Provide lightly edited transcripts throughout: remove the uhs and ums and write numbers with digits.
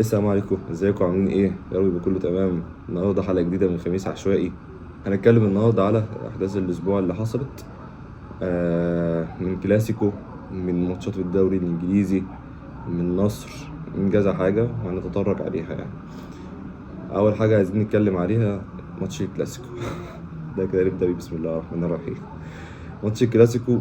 السلام عليكم، ازيكم عاملين ايه؟ يا رب يبقى كله تمام. النهارده حلقه جديده من خميس عشوائي. هنتكلم النهارده على احداث الاسبوع اللي حصلت، من كلاسيكو، من ماتشات الدوري الانجليزي، من نصر، من كذا حاجه وهنتطرق عليها يعني. اول حاجه عايزين نتكلم عليها ماتش الكلاسيكو. ده كده نبدا بيه. بسم الله الرحمن الرحيم. ماتش الكلاسيكو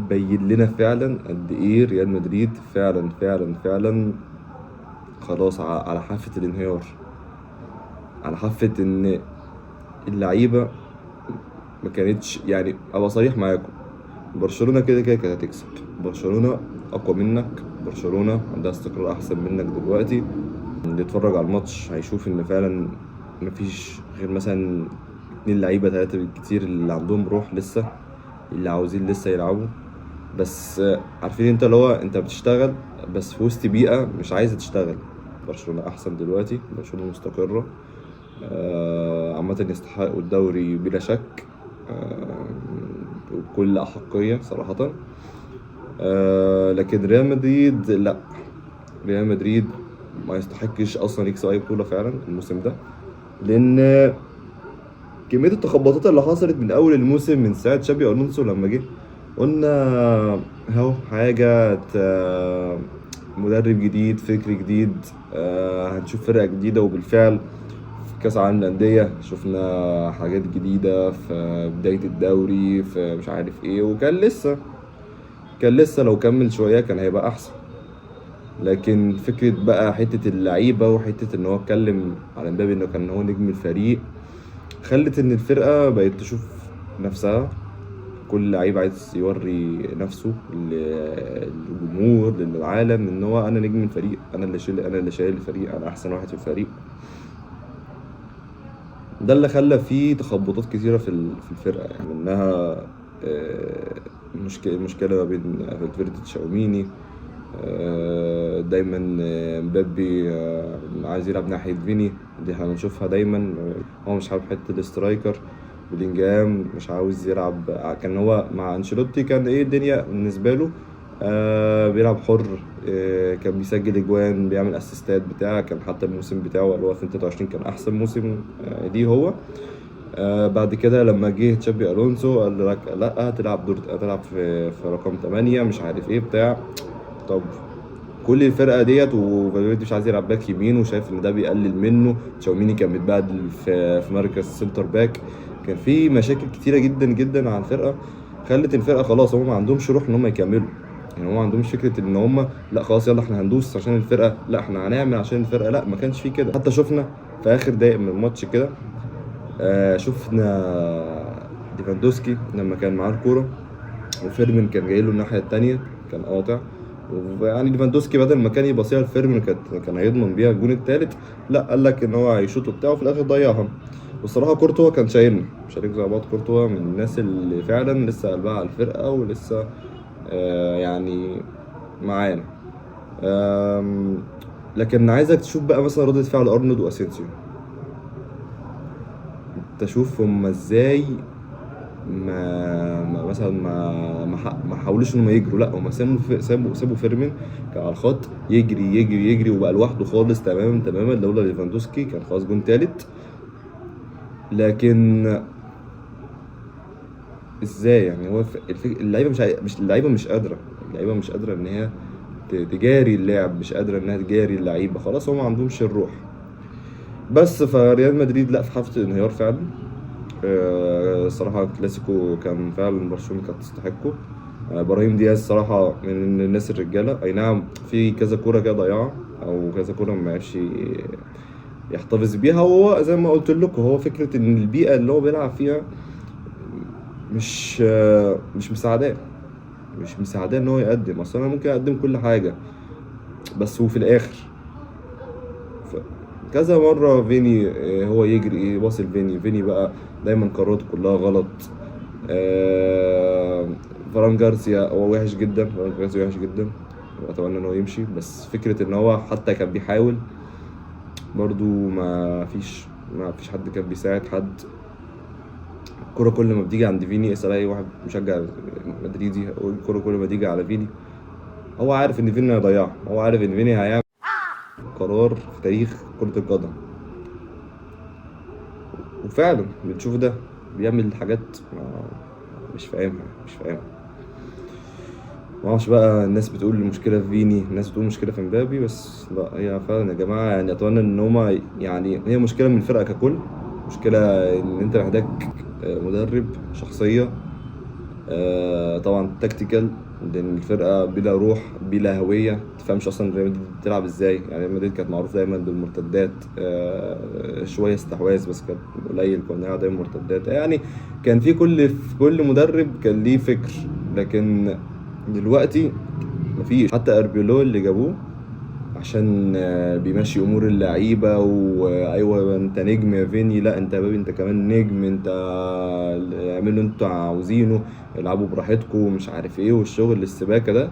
بين لنا فعلا قد ايه ريال مدريد فعلا فعلا فعلا خلاص على حافه الانهيار، على حافة إن اللعيبة ما كانتش، يعني أبقى صريح معاكم، برشلونة كده كده كانت هتكسب. برشلونة أقوى منك، برشلونة عندها استقرار أحسن منك دلوقتي. اللي يتفرج على الماتش هيشوف إن فعلا مفيش غير مثلا 2 لعيبة 3 بالكتير اللي عندهم روح لسه، اللي عاوزين لسه يلعبوا. بس عارفين انت اللي هو انت بتشتغل بس في وسط بيئة مش عايزة تشتغل. برشلونة أحسن دلوقتي، برشلونة مستقرة، عامة يستحقوا الدوري بلا شك، بكل أحقية صراحة. لكن ريال مدريد لا، ريال مدريد ما يستحقش أصلا يكسب أي بطولة فعلا الموسم ده، لأن كمية التخبطات اللي حصلت من أول الموسم من ساعة شابي ألونسو لما جه. قلنا اهو حاجة مدرب جديد، فكر جديد، هنشوف فرقة جديدة. وبالفعل في كأس العالم للأندية شفنا حاجات جديدة، في بداية الدوري، في مش عارف ايه، وكان لسه لو كمل شوية كان هيبقى أحسن. لكن فكرة بقى حتة اللعيبة وحتة إن هو اتكلم على مبابي إنه كان هو نجم الفريق، خلت إن الفرقة بقت تشوف نفسها. كل لعيب عايز يوري نفسه للجمهور، للعالم، ان هو انا نجم الفريق، انا اللي شايل الفريق، انا احسن واحد في الفريق. ده اللي خلى فيه تخبطات كتيرة في الفرقة، يعني منها مشكلة ما بين فالفيردي وتشاوميني. دايما مبابي عايز يلعب ناحية فيني، دي هنشوفها دايما. هو مش حابب حتة الاسترايكر. بلينجهام مش عاوز يلعب، كان هو مع انشيلوتي كان ايه الدنيا بالنسبة له، بيلعب حر، كان بيسجل اجوان، بيعمل اسيستات بتاع، كان حتى الموسم بتاعه اللي هو 2023 كان احسن موسم ليه هو. بعد كده لما جه تشابي الونسو قال لك لا، هتلعب في رقم 8 مش عارف ايه بتاع. طب كل الفرقه ديت وفالفيردي مش عايز يلعب باك يمين وشايف ان ده بيقلل منه. تشاوميني كان متبهدل في مركز سنتر باك. كان في مشاكل كتيره جدا جدا على الفرقه، خلت الفرقه خلاص هم ما عندهمش روح ان هم يكملوا. يعني هم ما عندهمش فكره ان هم لا خلاص يلا احنا هندوس عشان الفرقه، لا احنا هنعمل عشان الفرقه، لا ما كانش في كده. حتى شفنا في اخر دقايق من الماتش كده، شفنا ليفاندوسكي لما كان معاه الكوره وفيرمين كان جاي له الناحيه التانيه كان قاطع، ويعني ليفاندوسكي بدل ما كان يبصيها لفيرمين كان هيضمن بيها الجون التالت، لا قال لك ان هو هيشوط وبتاع وفي الاخر ضيعها. والصراحه كورتوا كان شايلنا، شريك زي بعض. كورتوا من الناس اللي فعلا لسه قلبها على الفرقه ولسه يعني معانا. لكن عايزك تشوف بقى مثلا ردة فعل ارنولد واسينسيو، تشوف هما ازاي مثلا ما حاولوش انهم يجروا، لا هما سابوا فيرمين كان على الخط يجري يجري يجري وبقى لوحده خالص تماما تماما. لولا ليفاندوسكي كان خلاص جون تالت. لكن ازاي يعني هو اللعيبه مش قادره، اللعيبه مش قادره ان هي تجاري اللعب، مش قادره انها تجاري اللعيبه، خلاص هم ما عندهمش الروح. بس فريال مدريد لا، في حافه الانهيار فعلا. الصراحة الكلاسيكو كان فعلا برشلونة كانت تستحقه. ابراهيم دياز صراحة من الناس الرجالة، اي نعم في كذا كورة كده ضيعها او كذا كورة ما عرفش يحتفظ بيها. وهو زي ما قلت لكم هو فكرة ان البيئة اللي هو بيلعب فيها مش مساعداه، مش مساعداه ان هو يقدم. اصلا انا ممكن اقدم كل حاجة بس هو في الاخر كذا مرة فيني هو يجري يباصي لفيني بقى دايما قراراته كلها غلط. فران جارسيا هو وحش جدا، فران جارسيا وحش جدا، واتمنى ان هو يمشي. بس فكرة ان هو حتى كان بيحاول برضو ما فيش حد كان بيساعد حد. الكرة كل ما بتيجي عند فيني، اسأل اي واحد مشجع مدريدي، الكرة كل ما تيجي على فيني هو عارف ان فيني هيضيعها، هو عارف ان فيني هيعمل قرار في تاريخ كرة القدم. وفعلا بتشوف ده بيعمل حاجات مش فاهمها. معرفش بقى، الناس بتقول المشكلة في فيني، الناس بتقول المشكلة في مبابي، بس لا، هي فعلا يا جماعة يعني أتمنى إن هما يعني هي مشكلة من الفرقة ككل. مشكلة إن أنت محتاج مدرب، شخصية، طبعا تكتيكال، لأن الفرقة بلا روح بلا هوية. متفهمش أصلا ريال مدريد بتلعب إزاي. يعني ريال مدريد كانت معروف دايما بالمرتدات، شوية استحواذ بس كان قليل، كنا بنلعب دايما مرتدات يعني. كان في كل مدرب كان ليه فكر، لكن دلوقتي مفيش. حتى اربيلو اللي جابوه عشان بيمشي امور اللعيبه، وايوه انت نجم يا فيني، لا انت يا بابي انت كمان نجم، انت اعملوا اللي انتوا عاوزينه، العبوا براحتكم مش عارف ايه، والشغل السباكه ده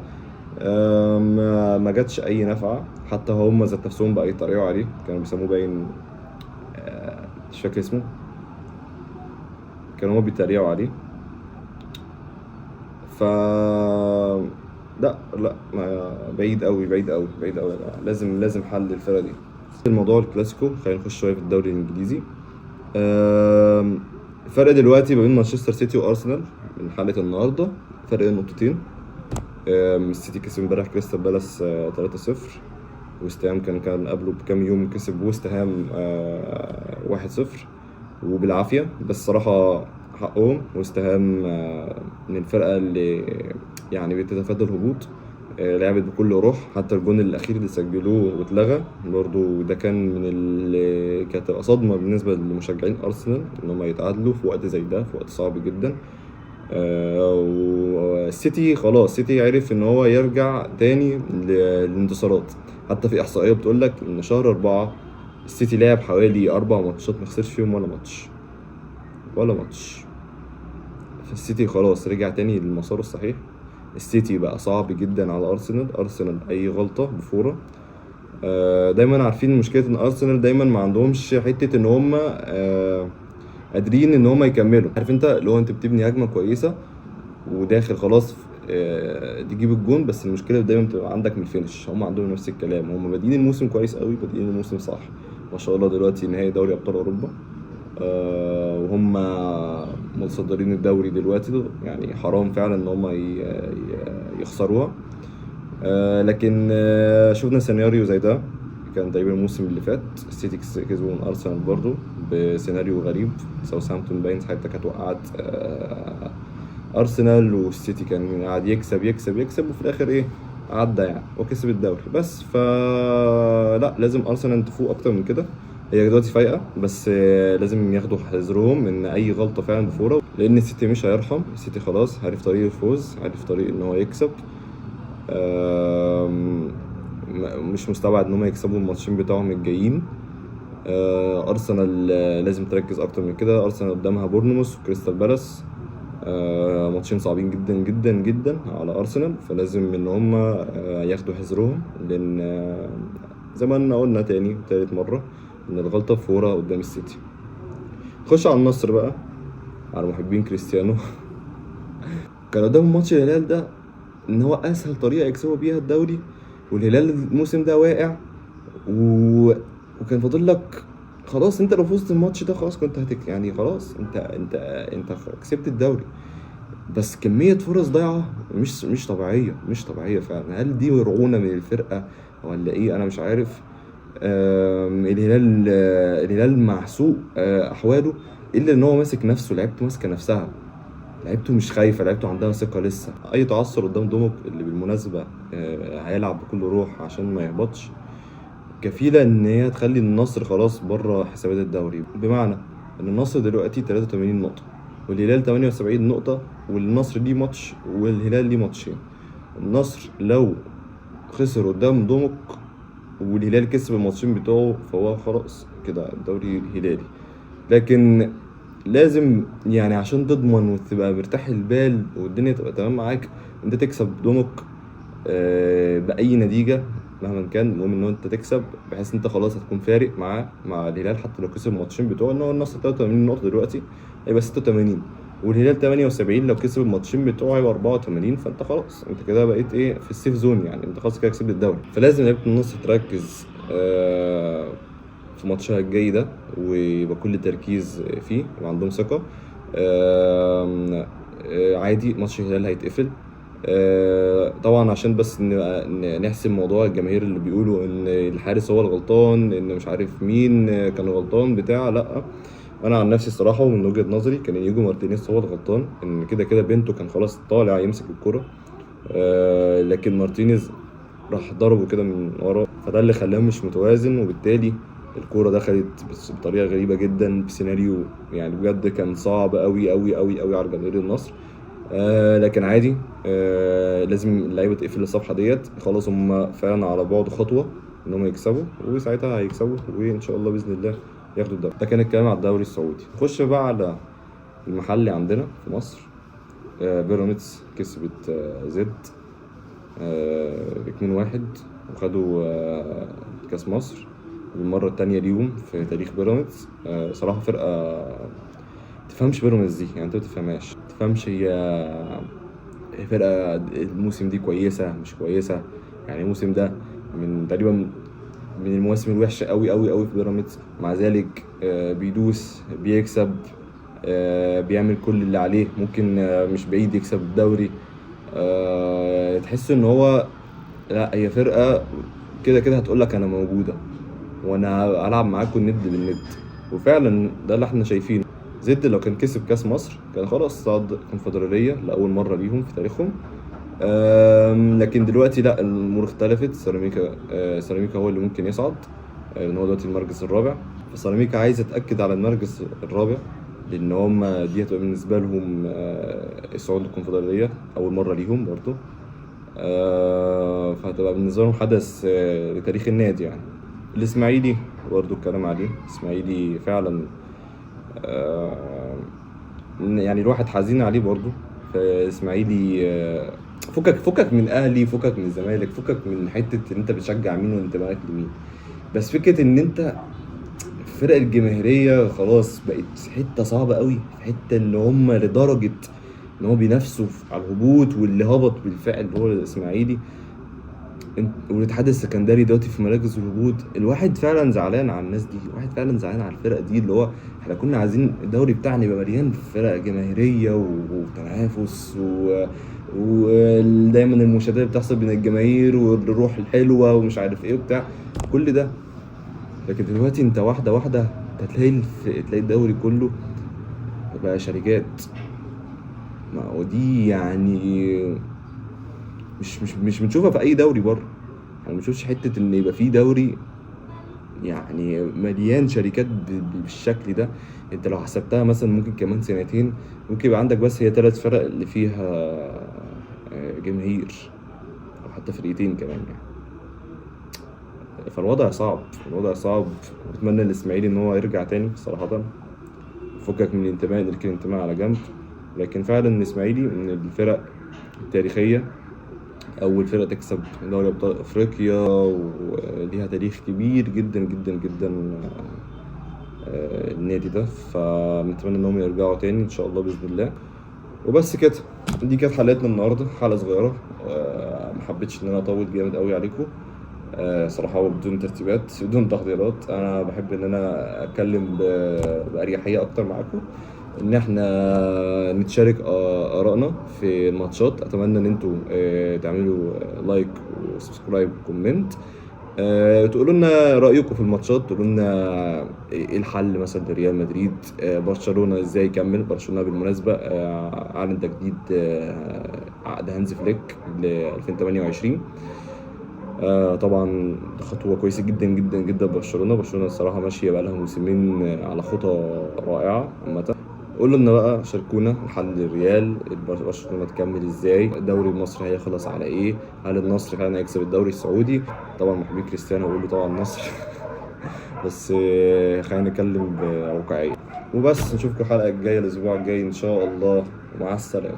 ما جاتش اي نفعه. حتى هم ذات نفسهم بقى يتريقوا عليه، كانوا بيسموه باين مش فاكر اسمه، كانوا هم بيتريقوا عليه. ف لا لا، بعيد قوي بعيد قوي بعيد قوي. لازم حل الفرقه دي. الموضوع الكلاسيكو، خلينا نخش شويه في الدوري الانجليزي. الفرق دلوقتي ما بين مانشستر سيتي وارسنال من حلقه النهارده فرق نقطتين. السيتي كسب امبارح كريستال بالاس 3-0. ويست هام كان قبله بكام يوم كسب ويست هام 1-0 وبالعافيه. بس صراحه حقهم، ويست هام من الفرقه اللي يعني بتتفادى الهبوط. لعبت بكل روح، حتى الجون الاخير اللي سجلوه واتلغى برضو، ده كان من اللي كانت تبقى صدمه بالنسبه لمشجعين ارسنال ان هم يتعادلوا في وقت زي ده، في وقت صعب جدا. والسيتي خلاص، السيتي عرف ان هو يرجع تاني للانتصارات. حتى في احصائيه بتقول لك ان شهر 4 السيتي لعب حوالي 4 ماتشات ما خسرش فيهم ولا ماتش. فالسيتي خلاص رجع تاني للمسار الصحيح. السيتي بقى صعب جدا على ارسنال اي غلطه بفوره. دايما عارفين مشكله ان ارسنال دايما ما عندهمش حته ان هم قادرين ان هم يكملوا. عارف انت اللي هو انت بتبني هجمه كويسه وداخل خلاص تجيب الجون، بس المشكله دايما بتبقى عندك من الفينش. هم عندهم نفس الكلام، هم بادئين الموسم كويس قوي، بادئين الموسم صح ما شاء الله. دلوقتي نهائي دوري ابطال اوروبا، وهم متصدرين الدوري دلوقتي، يعني حرام فعلا ان هم يخسروها. لكن شفنا سيناريو زي ده كان تقريبا الموسم اللي فات. السيتي كسبوا من ارسنال برضو بسيناريو غريب. ساوثهامبتون باين ساعتها كانت وقعت ارسنال، والسيتي كان قاعد يكسب يكسب يكسب، وفي الاخر ايه عدى يعني وكسب الدوري. بس لا، لازم ارسنال تفوق اكتر من كده. هي دلوقتي فايقه، بس لازم ياخدوا حذرهم ان اي غلطه فعلا بفوره، لان السيتي مش هيرحم. السيتي خلاص عارف طريق الفوز، عارف طريق ان هو يكسب. مش مستبعد ان هم يكسبوا الماتشين بتاعهم الجايين. ارسنال لازم تركز اكتر من كده. ارسنال قدامها بورنموث وكريستال بالاس، ماتشين صعبين جدا جدا جدا على ارسنال، فلازم ان هم ياخدوا حذرهم، لان زي ما قلنا تاني تالت مره ان الغلطه فوره قدام السيتي. خش على النصر بقى، على محبين كريستيانو. كان قدام ماتش الهلال ده ان هو اسهل طريقه يكسبوا بيها الدوري، والهلال الموسم ده واقع وكان فاضل لك خلاص. انت لو فزت الماتش ده خلاص كنت يعني خلاص انت كسبت الدوري. بس كميه فرص ضايعه مش طبيعيه فعلا. هل دي رعونه من الفرقه ولا ايه؟ انا مش عارف. الهلال مع سوء احواله، الا ان هو ماسك نفسه، لعيبته ماسكه نفسها، لعيبته مش خايفه، لعيبته عندها ثقه لسه. اي تعثر قدام دومك اللي بالمناسبه هيلعب بكل روح عشان ما يهبطش، كفيله ان هي تخلي النصر خلاص بره حسابات الدوري. بمعنى ان النصر دلوقتي 83 نقطه والهلال 78 نقطه، والنصر ليه ماتش والهلال ليه ماتشين. النصر لو خسر قدام دومك والهلال كسب الماتشين بتوعه فهو خلاص كده الدوري هلالي. لكن لازم يعني عشان تضمن وتبقى مرتاح البال والدنيا تبقى تمام معاك، انت تكسب دومك بأي نتيجة مهما كان. المهم ان انت تكسب، بحيث انت خلاص هتكون فارق مع الهلال. حتى لو كسب الماتشين بتوعه، ان هو النصر 83 نقطة دلوقتي هيبقى 86. والهلال 78 لو كسب الماتشين بتوعه هيبقى 84. فانت خلاص انت كده بقيت ايه في السيف زون، يعني انت خلاص كده كسبت الدوري. فلازم لعيبه النص تركز في ماتشها الجاي ده، ويبقى كل تركيز فيه وعندهم ثقه. عادي ماتش الهلال هيتقفل. طبعا عشان بس نحسم موضوع الجماهير اللي بيقولوا ان الحارس هو الغلطان، ان مش عارف مين كان غلطان بتاع. لا، انا عن نفسي الصراحه ومن وجهه نظري كان انيجو مارتينيز هو الغلطان، ان كده كده بنته كان خلاص طالع يمسك الكره. لكن مارتينيز راح ضربه كده من ورا، فده اللي خلاه مش متوازن، وبالتالي الكوره دخلت بطريقه غريبه جدا بسيناريو يعني بجد كان صعب قوي قوي قوي قوي على جماهير النصر. لكن عادي. لازم اللعيبه تقفل الصفحه ديت خلاص، هم فعلا على بعد خطوه ان هم يكسبوا، وساعتها هيكسبوا وان شاء الله باذن الله ياخدوا الدوري. ده كان الكلام على الدوري السعودي. نخش بقى على المحلي عندنا في مصر. بيراميدز كسبت زد 2-1 وخدوا كاس مصر للمره الثانيه ليهم في تاريخ بيراميدز. صراحه فرقه تفهمش بيراميدز دي، يعني انت متفهمهاش، تفهمش هي فرقه الموسم دي كويسه مش كويسه. يعني الموسم ده من تقريبا من المواسم الوحشه قوي قوي قوي في بيراميدز، مع ذلك بيدوس بيكسب، بيعمل كل اللي عليه، ممكن مش بعيد يكسب الدوري. تحس ان هو لا، هي فرقه كده كده هتقول لك انا موجوده وانا هلعب معاكم الند بالند. وفعلا ده اللي احنا شايفينه. زد لو كان كسب كاس مصر كان خلاص صعد كونفدراليه لاول مره ليهم في تاريخهم. لكن دلوقتي لا، الامور اختلفت. سيراميكا هو اللي ممكن يصعد، لان هو دلوقتي المركز الرابع. فسيراميكا عايز يتاكد على المركز الرابع، لان هم دي هتبقى بالنسبه لهم الصعود للكونفدراليه اول مره ليهم برضه. فهتبقى بالنسبه لهم حدث لتاريخ النادي يعني. الاسماعيلي برضه الكلام عليه. الاسماعيلي فعلا يعني الواحد حزين عليه برضه. فالاسماعيلي فكك من اهلي، فكك من الزمالك، فكك من حته ان انت بتشجع مين وانتمائك لمين، بس فكره ان انت الفرق الجماهيريه خلاص بقت حته صعبه قوي، حته اللي هم لدرجه ان هم بينافسوا على الهبوط، واللي هبط بالفعل اللي هو الاسماعيلي والاتحاد السكندري دلوقتي في مراكز الهبوط. الواحد فعلا زعلان على الناس دي، الواحد فعلا زعلان على الفرق دي، اللي هو احنا كنا عايزين الدوري بتاعنا يبقى مليان فرق جماهيريه وتنافس ودايما المشاهدات بتحصل بين الجماهير والروح الحلوه ومش عارف ايه وبتاع كل ده. لكن دلوقتي انت واحده واحده تلاقي الدوري كله بقى شركات. ما هو دي يعني مش بنشوفها في اي دوري بره. يعني ما بنشوفش حته ان يبقى في دوري يعني مليان شركات بالشكل ده. انت لو حسبتها مثلا ممكن كمان سنتين ممكن يبقى عندك بس هي 3 فرق اللي فيها جماهير، او حتى فرقتين كمان يعني. فالوضع صعب، الوضع صعب. اتمنى الاسماعيلي ان هو يرجع تاني صراحه، فكك من الانتماء، نركن الانتماء على جنب. لكن فعلا الاسماعيلي من الفرق التاريخيه، اول فرقه تكسب دوري ابطال افريقيا وليها تاريخ كبير جدا جدا جدا النادي ده. فنتمنى انهم يرجعوا تاني ان شاء الله باذن الله. وبس كده، دي كانت حلقتنا النهارده، حلقه صغيره. ما حبيتش ان انا اطول جامد قوي عليكم صراحه، بدون ترتيبات بدون تحضيرات. انا بحب ان انا اتكلم باريحيه اكتر معاكم، ان احنا نتشارك ارائنا في الماتشات. اتمنى ان انتوا تعملوا لايك وسبسكرايب وكومنت، تقولوا لنا رايكم في الماتشات، تقولوا لنا ايه الحل مثلا لريال مدريد. برشلونه ازاي يكمل. برشلونه بالمناسبه اعلن تجديد عقد هانز فليك ل 2028. طبعا خطوه كويسه جدا جدا جدا. برشلونه الصراحه ماشيه بقى لها موسمين على خطى رائعه عامه. قولوا لنا بقى، شاركونا الحل الريال. برشلونه تكمل ازاي، الدوري المصري هيخلص على ايه، هل النصر فعلا هيكسب الدوري السعودي. طبعا محبين كريستيانو بيقولوا طبعا النصر بس خلينا نتكلم بواقعيه. وبس نشوفكم الحلقه الجايه الاسبوع الجاي ان شاء الله، ومع السلامه.